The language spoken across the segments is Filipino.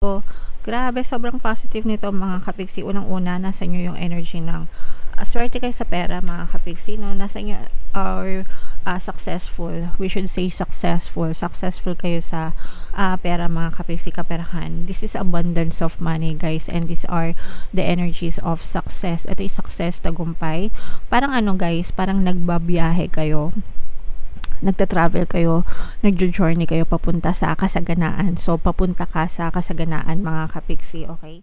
So, grabe sobrang positive nito mga kapiksi. Unang-una, nasa inyo yung energy ng swerte kayo sa pera mga kapiksi, no? Nasa inyo are successful. We should say successful. Successful kayo sa pera mga kapiksi, kaperahan. This is abundance of money, guys, and these are the energies of success. Ito yung success, tagumpay. Parang ano, guys, parang nagbabiyahe kayo, nagta-travel kayo, nagjo-journey kayo papunta sa kasaganaan. So, papunta ka sa kasaganaan mga kapiksi, okay?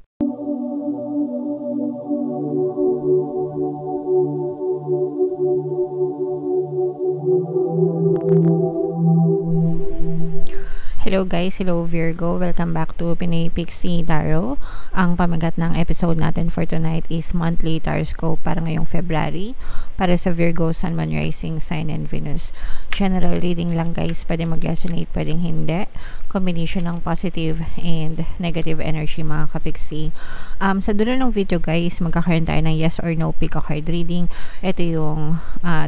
Hello guys, hello Virgo. Welcome back to Pinay Pixie Tarot. Ang pamagat ng episode natin for tonight is monthly taroscope para ngayong February para sa Virgo, Sun, Moon, Rising, Sign, and Venus. General reading lang guys, pwede mag-resonate, pwedeng hindi. Combination ng positive and negative energy mga kapiksi. Sa dulo ng video guys, magkakaroon tayo ng yes or no pick a card reading. Ito yung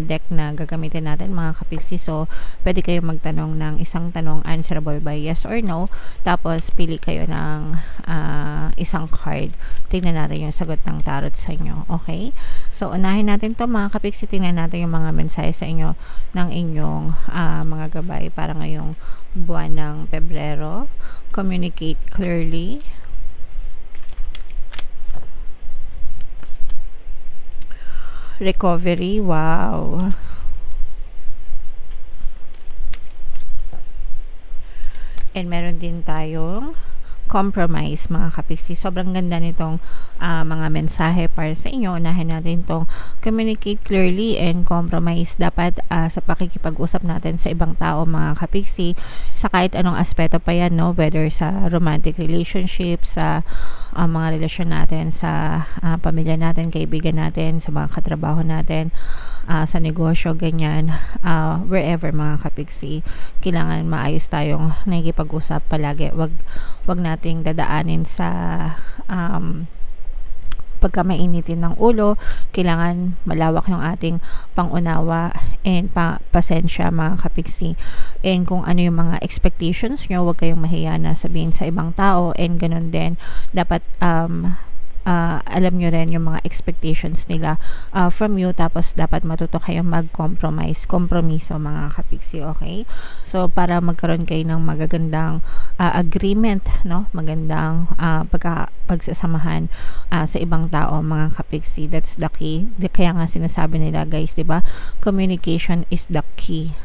deck na gagamitin natin mga kapiksi. So, pwede kayo magtanong ng isang tanong answerable by yes or no. Tapos, pili kayo ng isang card. Tingnan natin yung sagot ng tarot sa inyo. Okay? So, unahin natin to mga kapiksi. Tingnan natin yung mga mensahe sa inyo ng inyong mga gabay para ngayong buwan ng Pebrero. Communicate clearly. Recovery. Wow. And meron din tayong compromise mga kapiksi. Sobrang ganda nitong mga mensahe para sa inyo. Unahin natin itong communicate clearly and compromise. Dapat sa pakikipag-usap natin sa ibang tao mga kapiksi, sa kahit anong aspeto pa yan, no? Whether sa romantic relationship, sa mga relasyon natin, sa pamilya natin, kaibigan natin, sa mga katrabaho natin, sa negosyo, ganyan, wherever mga kapiksi, kailangan maayos tayong nakikipag-usap palagi. Wag nating dadaanin sa pagka mainitin ng ulo. Kailangan malawak yung ating pangunawa and pasensya mga kapiksi. And kung ano yung mga expectations nyo, huwag kayong mahiya na sabihin sa ibang tao, and ganun din dapat alam nyo rin yung mga expectations nila from you, tapos dapat matuto kayong mag-compromise, kompromiso mga kapiksi, okay? So, para magkaroon kayo ng magagandang agreement, no? Magandang pagsasamahan sa ibang tao mga kapiksi. That's the key. Kaya nga sinasabi nila guys, di ba? Communication is the key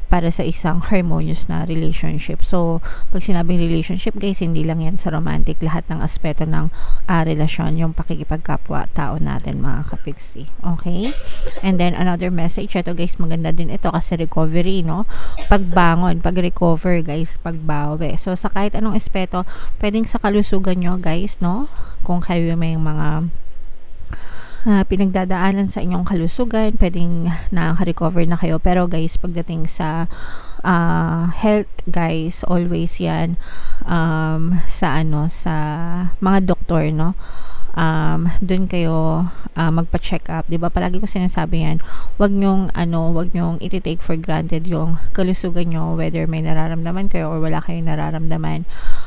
para sa isang harmonious na relationship. So, pag sinabing relationship guys, hindi lang yan sa romantic, lahat ng aspeto ng relasyon, yung pakikipagkapwa tao natin mga kapiksi. Okay? And then another message, ito guys, maganda din ito kasi recovery, no? Pagbangon, pag-recover guys, pagbawi. So, sa kahit anong aspeto, pwedeng sa kalusugan nyo guys, no? Kung kayo may mga pinagdadaanan sa inyong kalusugan, pwedeng nakaka-recover na kayo. Pero guys, pagdating sa health guys, always yan sa mga doktor, no? Doon kayo magpa-check up, 'di ba? Palagi ko sinasabi yan. Wag nyong i-take for granted yung kalusugan nyo, whether may nararamdaman kayo or wala kayong nararamdaman.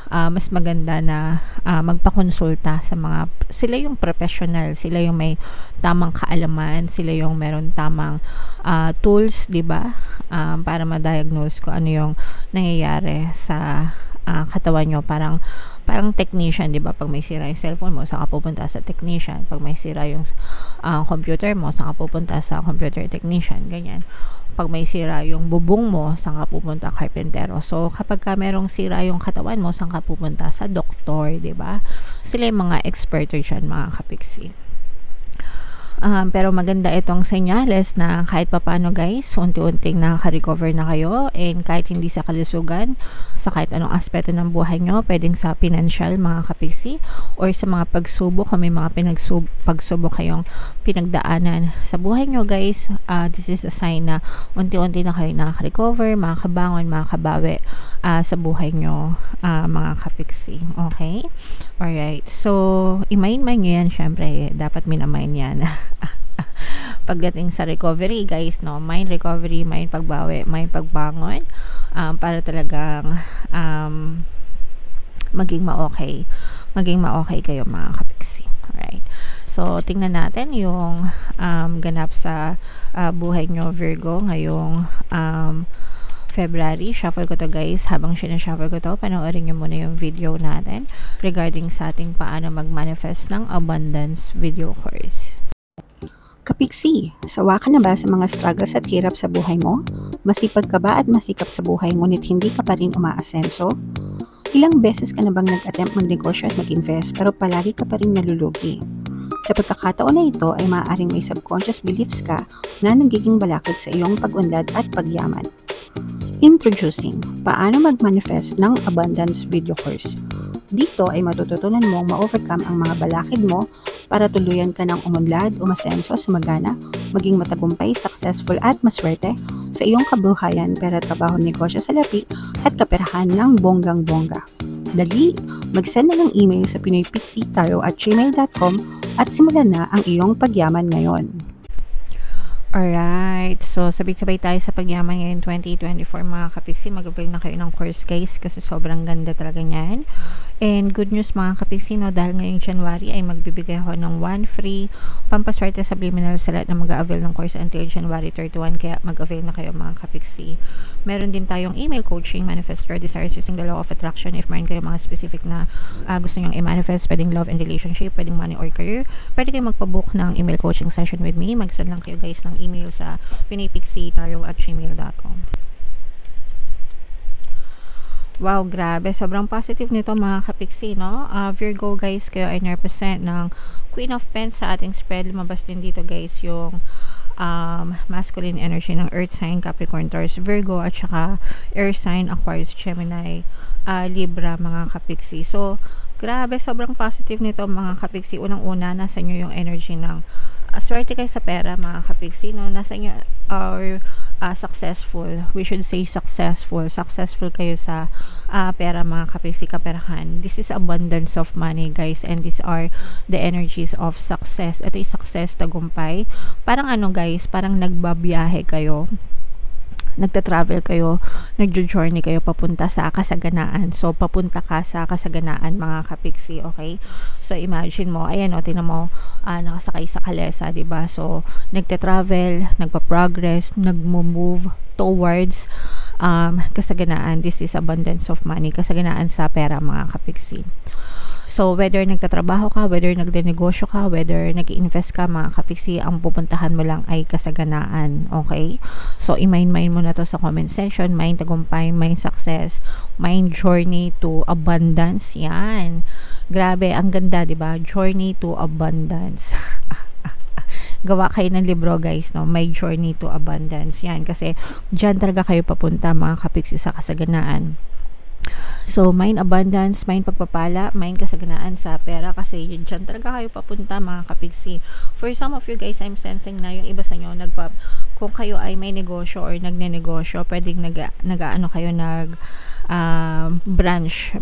Mas maganda na magpakonsulta sa sila yung professional, sila yung may tamang kaalaman, sila yung meron tamang tools, 'di ba? Para ma-diagnose ko ano yung nangyayari sa katawan nyo. Parang technician, 'di ba? Pag may sira yung cellphone mo, saan ka pupunta? Sa technician. Pag may sira yung computer mo, saan ka pupunta? Sa computer technician, ganyan. Pag may sira yung bubong mo, saan ka pupunta? Carpentero. So, kapag merong sira yung katawan mo, saan ka pupunta? Sa doktor, 'di ba? Sila yung mga experto diyan, mga kapiksi. Pero maganda itong senyales na kahit papano guys, unti-unting nakaka-recover na kayo, and kahit hindi sa kalusugan, sa kahit anong aspeto ng buhay nyo, pwedeng sa financial mga kapiksi, or sa mga pagsubok, kung may mga pagsubok kayong pinagdaanan sa buhay nyo guys, this is a sign na unti-unti na kayo nakaka-recover, makakabangon, makakabawi sa buhay nyo mga kapiksi. Okay? Alright, so i-mind nyo yan, syempre dapat minamind yan. Pagdating sa recovery guys, no, mind recovery, mind pagbawi, mind pagbangon, para talagang maging ma-okay. Maging ma-okay kayo mga kapiksi. Alright. So, tingnan natin yung ganap sa buhay nyo Virgo ngayong February. Shuffle ko to guys. Habang sinashuffle ko to, panoorin nyo muna yung video natin regarding sa ating paano mag-manifest ng abundance video course. Kapiksi, sawa ka na ba sa mga struggles at hirap sa buhay mo? Masipag ka ba at masikap sa buhay ngunit hindi ka pa rin umaasenso? Ilang beses ka na bang nag-attempt magnegosyo at mag-invest pero palagi ka pa rin nalulugi? Sa pagkakataon na ito ay maaaring may subconscious beliefs ka na nagiging balakid sa iyong pag-unlad at pagyaman. Introducing, paano mag-manifest ng abundance video course. Dito ay matututunan mong ma-overcome ang mga balakid mo para tuluyan ka ng umunlad, umasenso, sumagana, maging matagumpay, successful at maswerte sa iyong kabuhayan, pera, trabaho, negosyo, salapi at kaperahan ng bonggang-bongga. Dali, mag-send na ng email sa pinoypixitaro@gmail.com at simulan na ang iyong pagyaman ngayon. Alright, so sabay-sabay tayo sa pagyaman ngayon 2024 mga kapiksi. Mag-avail na kayo ng course guys kasi sobrang ganda talaga niyan. And good news mga kapiksi, no, dahil ngayong January ay magbibigay ako ng 1 free pampaswerte subliminal sa lahat na mag-avail ng course until January 31. Kaya mag-avail na kayo mga kapiksi. Meron din tayong email coaching, manifest your desires using the law of attraction. If meron kayo mga specific na gusto nyong i-manifest, pwedeng love and relationship, pwedeng money or career, pwede kayo magpabook ng email coaching session with me. Mag-send lang kayo guys ng email sa pinoypixitaro@gmail.com. Wow, grabe. Sobrang positive nito mga kapiksi, no? Virgo guys, kayo ay represent ng Queen of Pens sa ating spread. Lumabas din dito guys yung masculine energy ng Earth sign, Capricorn, Taurus, Virgo, at saka Air sign, Aquarius, Gemini, Libra mga kapiksi. So, grabe, sobrang positive nito mga kapiksi. Unang-una, nasa inyo yung energy ng swerte kayo sa pera mga kapiksi, no? Nasa inyo or successful, we should say successful kayo sa pera mga kapiksi, kaperahan. This is abundance of money guys, and these are the energies of success. Ito yung success, tagumpay. Parang ano guys, parang nagbabiyahe kayo, nagta-travel kayo, nagjo-journey kayo papunta sa kasaganaan. So, papunta ka sa kasaganaan mga kapiksi, okay? So, imagine mo, ayan o, tinan mo, nakasakay sa kalesa, diba? So, nagta-travel, nagpa-progress, nagmo-move towards kasaganaan. This is abundance of money, kasaganaan sa pera mga kapiksi. So, whether nagtatrabaho ka, whether nagdenegosyo ka, whether nag-invest ka, mga kapiksi, ang pupuntahan mo lang ay kasaganaan. Okay? So, i-mind mo na to sa comment section. Mind tagumpay, mind success, mind journey to abundance. Yan. Grabe, ang ganda, diba? Journey to abundance. Gawa kayo ng libro guys, no? My Journey to Abundance. Yan. Kasi, dyan talaga kayo papunta, mga kapiksi, sa kasaganaan. So, mind abundance, mind pagpapala, mind kasaganaan sa pera, kasi dyan talaga kayo papunta mga kapiksi. For some of you guys, I'm sensing na yung iba sa inyo, kung kayo ay may negosyo or nagne-negosyo, pwedeng nag-ano kayo, branch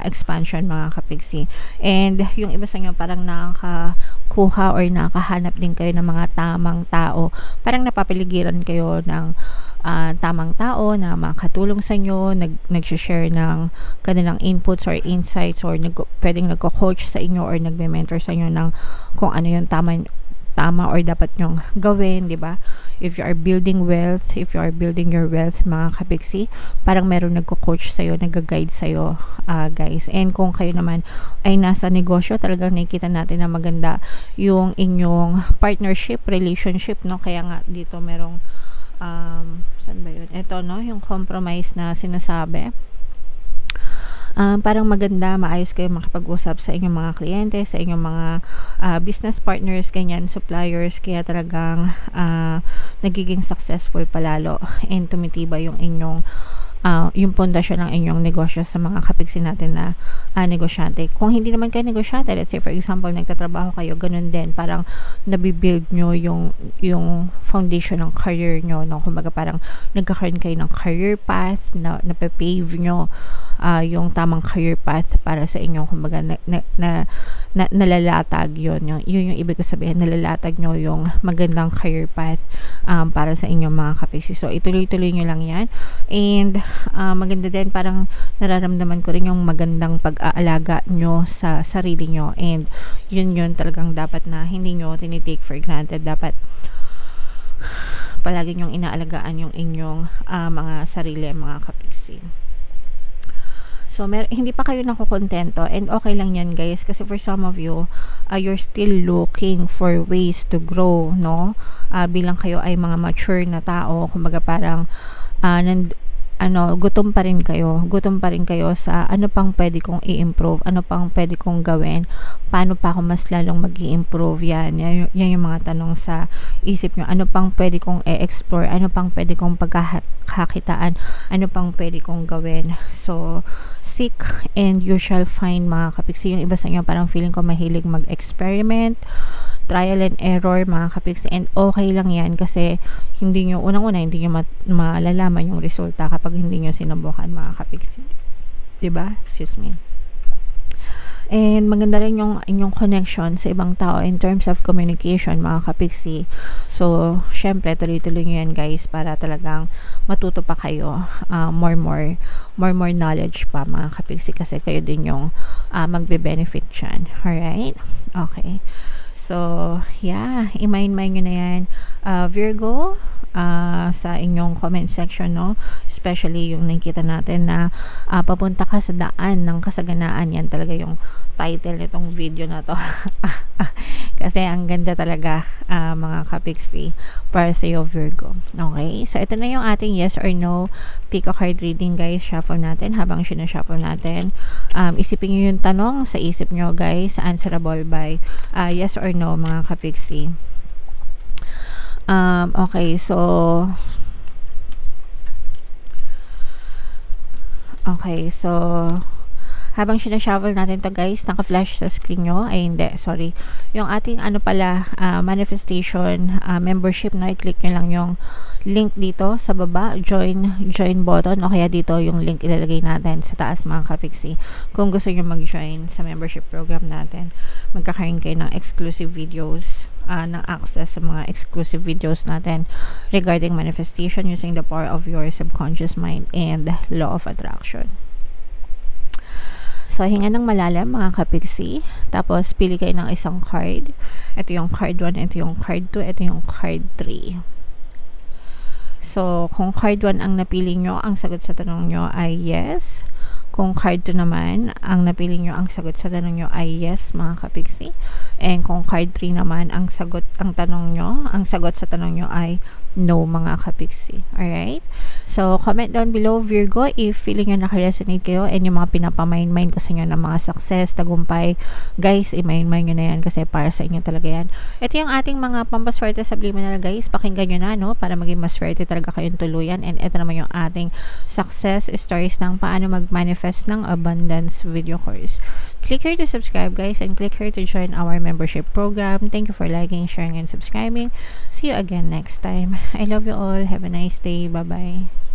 expansion mga kapiksi. And yung iba sa inyo parang nakakakuha or nakahanap din kayo ng mga tamang tao. Parang napapaligiran kayo ng tamang tao na makatulong sa inyo, nag-share ng kanilang inputs or insights, or pwedeng nagko-coach sa inyo or nagme-mentor sa inyo ng kung ano yung tama or dapat nyong gawin, di ba? If you are building wealth, if you are building your wealth mga kapiksi, parang meron nagko-coach sa'yo, nag-guide sa'yo guys. And kung kayo naman ay nasa negosyo, talagang nakikita natin na maganda yung inyong partnership, relationship, no? Kaya nga dito merong saan ba yun? Ito, no? Yung compromise na sinasabi. Parang maganda, maayos kayo makipag-usap sa inyong mga kliyente, sa inyong mga business partners, ganyan, suppliers, kaya talagang nagiging successful palalo and tumitibay yung inyong yung pundasyon ng inyong negosyo sa mga kapiksi natin na negosyante. Kung hindi naman kayo negosyante, let's say for example, nagtatrabaho kayo, ganun din, parang nabibuild nyo yung foundation ng career nyo, no? Kumbaga parang nagkakaroon kayo ng career path, na napapave nyo yung tamang career path para sa inyo, kumbaga nalalatag yun yung ibig ko sabihin, nalalatag nyo yung magandang career path para sa inyong mga kapiksi. So ituloy-tuloy nyo lang yan, and maganda din, parang nararamdaman ko rin yung magandang pag-aalaga nyo sa sarili nyo, and yun talagang dapat na hindi nyo tinitake for granted. Dapat palagi nyong inaalagaan yung inyong mga sarili, mga kapiksi. So, hindi pa kayo nakukontento, and okay lang yan, guys, kasi for some of you, you're still looking for ways to grow, no? Bilang kayo ay mga mature na tao, kumbaga parang gutom pa rin kayo sa ano pang pwede kong i-improve, ano pang pwede kong gawin, paano pa ako mas lalong mag-i-improve. Yan yung mga tanong sa isip nyo. Ano pang pwede kong i-explore, ano pang pwede kong pagkakakitaan, ano pang pwede kong gawin. So, seek and you shall find, mga kapiksi. Yung iba sa inyo parang feeling ko mahilig mag-experiment, trial and error, mga kapiksi, and okay lang yan, kasi hindi nyo hindi nyo malalaman yung resulta kapag hindi nyo sinubukan, mga kapiksi, diba? Excuse me. And maganda rin yung inyong connection sa ibang tao in terms of communication, mga kapiksi. So, syempre, tuloy-tuloy nyo yan, guys, para talagang matuto pa kayo, more knowledge pa, mga kapiksi, kasi kayo din yung magbe-benefit dyan. Alright? Okay. So, yeah, i-mind nyo na yan, Virgo, sa inyong comment section, no? Especially yung nakikita natin na papunta ka sa daan ng kasaganaan. Yan talaga yung title nitong video na to. Kasi ang ganda talaga, mga kapiksi, para sa iyo, Virgo. Okay? So, ito na yung ating yes or no pick a card reading, guys. Shuffle natin. Habang sinashuffle natin, isipin nyo yung tanong sa isip nyo, guys. Answerable by yes or no, mga kapiksi. Okay, so habang sinashuffle natin to, guys, naka-flash sa screen nyo, ay hindi, sorry, yung ating manifestation membership, no, i-click nyo lang yung link dito sa baba, join button, o kaya dito yung link ilalagay natin sa taas, mga kapiksi. Kung gusto nyo mag-join sa membership program natin, magkakaroon kayo ng exclusive videos, ng access sa mga exclusive videos natin regarding manifestation using the power of your subconscious mind and law of attraction. So, hinga ng malalim, mga kapiksi. Tapos, pili kayo ng isang card. Ito yung card 1, ito yung card 2, ito yung card 3. So, kung card 1 ang napili nyo, ang sagot sa tanong nyo ay yes. Kung card 2 naman, ang napili nyo, ang sagot sa tanong nyo ay yes, mga kapiksi. And kung card 3 naman, ang sagot sa tanong nyo ay no, mga kapiksi. Alright? So, comment down below, Virgo, if feeling nyo nakaresonate kayo and yung mga pinapamind ko sa inyo ng mga success, tagumpay, guys, i-mind nyo na yan kasi para sa inyo talaga yan. Ito yung ating mga pampaswerte subliminal, guys. Pakinggan nyo na, no? Para maging maswerte talaga kayong tuluyan. And ito naman yung ating success stories ng paano mag-manifest ng abundance video course. Click here to subscribe, guys, and click here to join our membership program. Thank you for liking, sharing, and subscribing. See you again next time. I love you all. Have a nice day. Bye-bye.